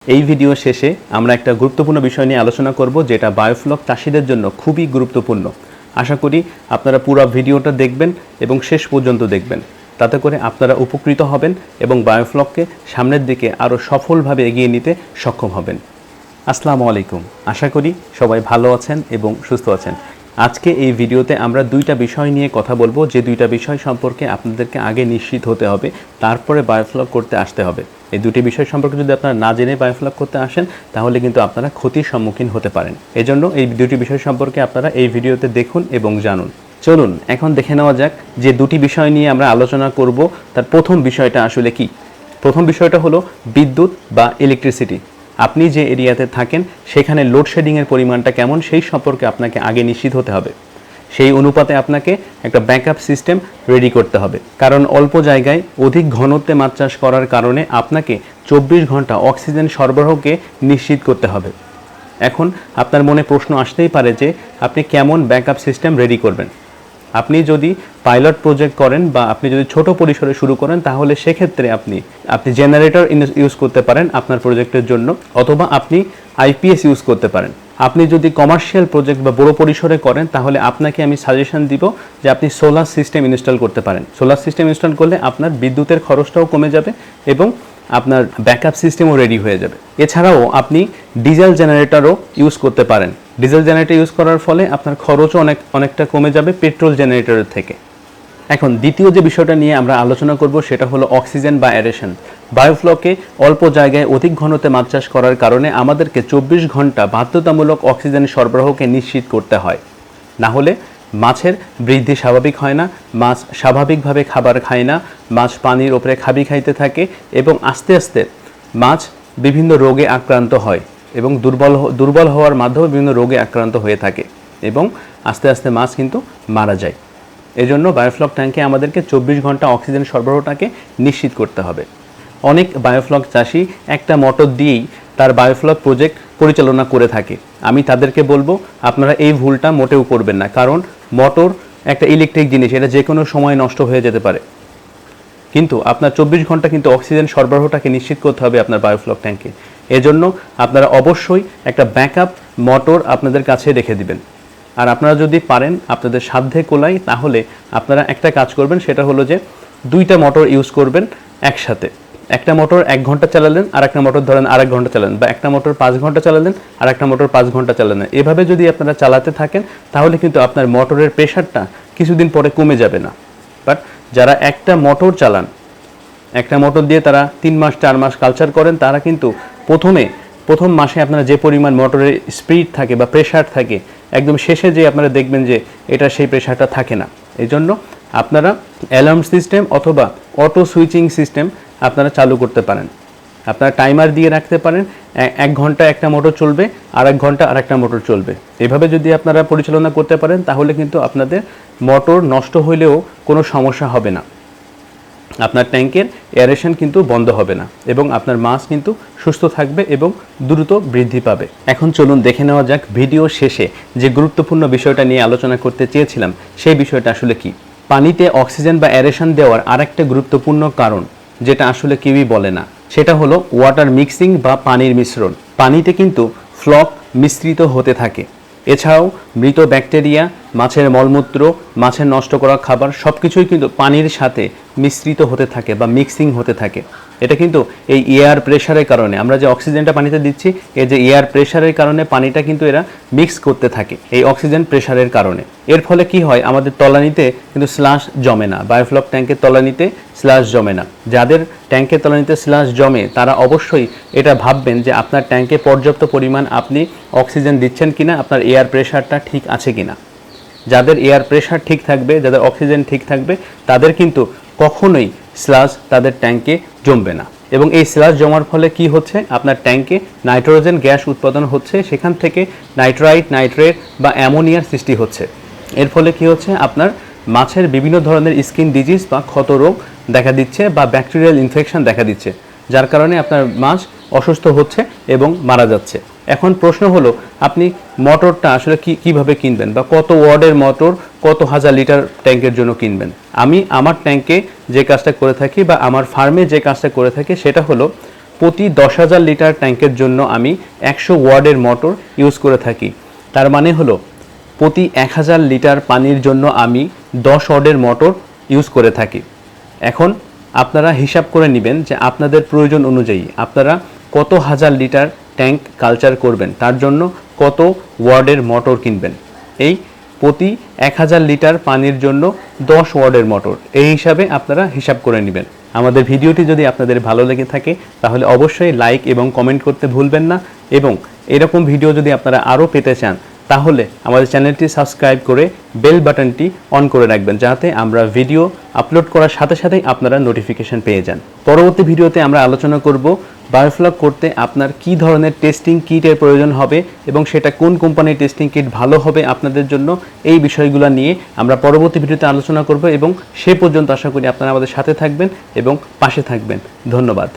এই ভিডিও শেষে আমরা একটা গুরুত্বপূর্ণ বিষয় নিয়ে আলোচনা করব যেটা বায়োফ্লক চাষীদের জন্য খুবই গুরুত্বপূর্ণ। আশা করি আপনারা পুরো ভিডিওটা দেখবেন এবং শেষ পর্যন্ত দেখবেন, তাতে করে আপনারা উপকৃত হবেন এবং বায়োফ্লককে সামনের দিকে আরও সফলভাবে এগিয়ে নিতে সক্ষম হবেন। আসসালামু আলাইকুম, আশা করি সবাই ভালো আছেন এবং সুস্থ আছেন। আজকে এই ভিডিওতে আমরা দুইটা বিষয় নিয়ে কথা বলবো, যে দুইটা বিষয় সম্পর্কে আপনাদেরকে আগে নিশ্চিত হতে হবে, তারপরে বায়োফ্লক করতে আসতে হবে। এই দুটি বিষয় সম্পর্কে যদি আপনারা না জেনে বায়োফ্লক করতে আসেন তাহলে কিন্তু আপনারা ক্ষতির সম্মুখীন হতে পারেন। এজন্য এই দুটি বিষয় সম্পর্কে আপনারা এই ভিডিওতে দেখুন এবং জানুন। চলুন এখন দেখে নেওয়া যাক যে দুটি বিষয় নিয়ে আমরা আলোচনা করব। তার প্রথম বিষয়টা আসলে কি? প্রথম বিষয়টা হলো বিদ্যুৎ বা ইলেকট্রিসিটি। আপনি যে এরিয়াতে থাকেন সেখানে লোডশেডিংয়ের পরিমাণটা কেমন সেই সম্পর্কে আপনাকে আগে নিশ্চিত হতে হবে। সেই অনুপাতে আপনাকে একটা ব্যাকআপ সিস্টেম রেডি করতে হবে, কারণ অল্প জায়গায় অধিক ঘনত্বে মাছ চাষ করার কারণে আপনাকে 24 ঘন্টা অক্সিজেন সরবরাহকে নিশ্চিত করতে হবে। এখন আপনার মনে প্রশ্ন আসতেই পারে যে আপনি কেমন ব্যাকআপ সিস্টেম রেডি করবেন। আপনি যদি পাইলট প্রজেক্ট করেন বা আপনি যদি ছোট পরিসরে শুরু করেন তাহলে সেক্ষেত্রে আপনি জেনারেটর ইউজ করতে পারেন আপনার প্রজেক্টের জন্য, অথবা আপনি আইপিএস ইউজ করতে পারেন। আপনি যদি কমার্শিয়াল প্রজেক্ট বা বড় পরিসরে করেন তাহলে আপনাকে আমি সাজেশন দিব যে আপনি সোলার সিস্টেম ইনস্টল করতে পারেন। সোলার সিস্টেম ইনস্টল করলে আপনার বিদ্যুতের খরচটাও কমে যাবে এবং আপনার ব্যাকআপ সিস্টেমও রেডি হয়ে যাবে। এছাড়াও আপনি ডিজেল জেনারেটরও ইউজ করতে পারেন। ডিজেল জেনারেটর ইউজ করার ফলে আপনার খরচও অনেকটা কমে যাবে পেট্রোল জেনারেটরের থেকে। এখন দ্বিতীয় যে বিষয়টা নিয়ে আমরা আলোচনা করব সেটা হলো অক্সিজেন বা অ্যারেশন। বায়োফ্লকে অল্প জায়গায় অধিক ঘনত্বে মাছ চাষ করার কারণে আমাদেরকে 24 ঘন্টা বাধ্যতামূলক অক্সিজেন সরবরাহকে নিশ্চিত করতে হয়, না হলে মাছের বৃদ্ধি স্বাভাবিক হয় না, মাছ স্বাভাবিকভাবে খাবার খায় না, মাছ পানির ওপরে খাইতে থাকে এবং আস্তে আস্তে মাছ বিভিন্ন রোগে আক্রান্ত হয় এবং দুর্বল হওয়ার মাধ্যমে বিভিন্ন রোগে আক্রান্ত হয়ে থাকে এবং আস্তে আস্তে মাছ কিন্তু মারা যায়। এজন্য বায়োফ্লক ট্যাঙ্কে আমাদেরকে 24 ঘন্টা অক্সিজেন সরবরাহটাকে নিশ্চিত করতে হবে। অনেক বায়োফ্লক চাষি একটা মোটর দিয়েই তার বায়োফ্লক প্রজেক্ট পরিচালনা করে থাকে। আমি তাদেরকে বলবো আপনারা এই ভুলটা মোটেও করবেন না, কারণ মোটর একটা ইলেকট্রিক জিনিস, এটা যে কোনো সময় নষ্ট হয়ে যেতে পারে। কিন্তু আপনার 24 ঘন্টা কিন্তু অক্সিজেন সরবরাহটাকে নিশ্চিত করতে হবে আপনার বায়োফ্লক ট্যাঙ্কে। এজন্য আপনারা অবশ্যই একটা ব্যাকআপ মোটর আপনাদের কাছে রেখে দিবেন। আর আপনারা যদি পারেন, আপনাদের সাধ্যে কোলায়, তাহলে আপনারা একটা কাজ করবেন, সেটা হলো যে দুইটা মোটর ইউজ করবেন একসাথে। একটা মোটর 1 ঘন্টা চালালেন, আর একটা মোটর ধরেন আরেক ঘন্টা চালালেন, বা একটা মোটর 5 ঘন্টা চালালেন আর একটা মোটর 5 ঘন্টা চালালেন। এভাবে যদি আপনারা চালাতে থাকেন তাহলে কিন্তু আপনার মোটরের প্রেশারটা কিছুদিন পরে কমে যাবে না। বাট যারা একটা মোটর চালান, একটা মোটর দিয়ে তারা 3 মাস 4 মাস কালচার করেন, তারা কিন্তু প্রথম মাসে আপনারা যে পরিমাণ মোটরের স্পিড থাকে বা প্রেশার থাকে, একদম শেষে যে আপনারা দেখবেন যে এটা সেই প্রেশারটা থাকে না। এই জন্য আপনারা অ্যালার্ম সিস্টেম অথবা অটো সুইচিং সিস্টেম আপনারা চালু করতে পারেন। আপনারা টাইমার দিয়ে রাখতে পারেন, 1 ঘন্টা একটা মোটর চলবে, আর 1 ঘন্টা আরেকটা মোটর চলবে। এভাবে যদি আপনারা পরিচালনা করতে পারেন তাহলে কিন্তু আপনাদের মোটর নষ্ট হলেও কোনো সমস্যা হবে না, আপনার ট্যাঙ্কের এয়ারেশন কিন্তু বন্ধ হবে না এবং আপনার মাছ কিন্তু সুস্থ থাকবে এবং দ্রুত বৃদ্ধি পাবে। এখন চলুন দেখে নেওয়া যাক ভিডিও শেষে যে গুরুত্বপূর্ণ বিষয়টা নিয়ে আলোচনা করতে চেয়েছিলাম সেই বিষয়টা আসলে কি। পানিতে অক্সিজেন বা এয়ারেশন দেওয়ার আরেকটা গুরুত্বপূর্ণ কারণ যেটা আসলে কেউই বলে না, সেটা হলো ওয়াটার মিক্সিং বা পানির মিশ্রণ। পানিতে কিন্তু ফ্লক মিশ্রিত হতে থাকে। এছাড়াও মৃত ব্যাকটেরিয়া, মাছের মলমূত্র, মাছের নষ্ট করা খাবার সব কিছুই কিন্তু পানির সাথে মিশ্রিত হতে থাকে বা মিক্সিং হতে থাকে। এটা কিন্তু এই এয়ার প্রেশারের কারণে, আমরা যে অক্সিজেনটা পানিতে দিচ্ছি, এই যে এয়ার প্রেশারের কারণে পানিটা কিন্তু এরা মিক্স করতে থাকে এই অক্সিজেন প্রেশারের কারণে। এর ফলে কি হয়, আমাদের তলানিতে কিন্তু স্লাশ জমে না, বায়োফ্লক ট্যাঙ্কের তলানিতে স্লাশ জমে না। যাদের ট্যাঙ্কের তলানিতে স্লাশ জমে তারা অবশ্যই এটা ভাববেন যে আপনার ট্যাঙ্কে পর্যাপ্ত পরিমাণ আপনি অক্সিজেন দিচ্ছেন কিনা, আপনার এয়ার প্রেশারটা ঠিক আছে কিনা। যাদের এয়ার প্রেশার ঠিক থাকবে, যাদের অক্সিজেন ঠিক থাকবে, তাদের কিন্তু কখনোই স্লাশ তাদের ট্যাঙ্কে জমবে না। এবং এই স্লাশ জমার ফলে কি হচ্ছে, আপনার ট্যাঙ্কে নাইট্রোজেন গ্যাস উৎপাদন হচ্ছে, সেখান থেকে নাইট্রেট বা অ্যামোনিয়ার সৃষ্টি হচ্ছে। এর ফলে কি হচ্ছে, আপনার মাছের বিভিন্ন ধরনের স্কিন ডিজিজ বা ক্ষত রোগ দেখা দিচ্ছে বা ব্যাকটেরিয়াল ইনফেকশন দেখা দিচ্ছে, যার কারণে আপনার মাছ অসুস্থ হচ্ছে এবং মারা যাচ্ছে। এখন প্রশ্ন হলো, আপনি মোটরটা আসলে কিভাবে কিনবেন বা কত ওয়াটের মোটর, কত হাজার লিটার ট্যাঙ্কের জন্য কিনবেন। আমি আমার ট্যাঙ্কে যে কাজটা করে থাকি বা আমার ফার্মে যে কাজটা করে থাকি সেটা হলো প্রতি 10,000 লিটার ট্যাঙ্কের জন্য আমি 100 ওয়াটের মোটর ইউজ করে থাকি। তার মানে হলো প্রতি 1000 লিটার পানির জন্য আমি 10 ওয়াটের মোটর ইউজ করে থাকি। এখন আপনারা হিসাব করে নেবেন যে আপনাদের প্রয়োজন অনুযায়ী আপনারা কত হাজার লিটার ট্যাঙ্ক কালচার করবেন, তার জন্য কত ওয়াটের মোটর কিনবেন। এই প্রতি 1000 লিটার পানির জন্য 10 ওয়াটের মোটর, এই হিসাবে আপনারা হিসাব করে নেবেন। আমাদের ভিডিওটি যদি আপনাদের ভালো লেগে থাকে তাহলে অবশ্যই লাইক এবং কমেন্ট করতে ভুলবেন না, এবং এরকম ভিডিও যদি আপনারা আরও পেতে চান তাহলে আমাদের চ্যানেলটি সাবস্ক্রাইব করে বেল বাটনটি অন করে রাখবেন, যাতে আমরা ভিডিও আপলোড করার সাথে সাথেই আপনারা নোটিফিকেশন পেয়ে যান। পরবর্তী ভিডিওতে আমরা আলোচনা করব বায়োফ্লক করতে আপনার কি ধরনের টেস্টিং কিটের প্রয়োজন হবে এবং সেটা কোন কোম্পানির টেস্টিং কিট ভালো হবে আপনাদের জন্য। এই বিষয়গুলো নিয়ে আমরা পরবর্তী ভিডিওতে আলোচনা করব, এবং সে পর্যন্ত আশা করি আপনারা আমাদের সাথে থাকবেন এবং পাশে থাকবেন। ধন্যবাদ।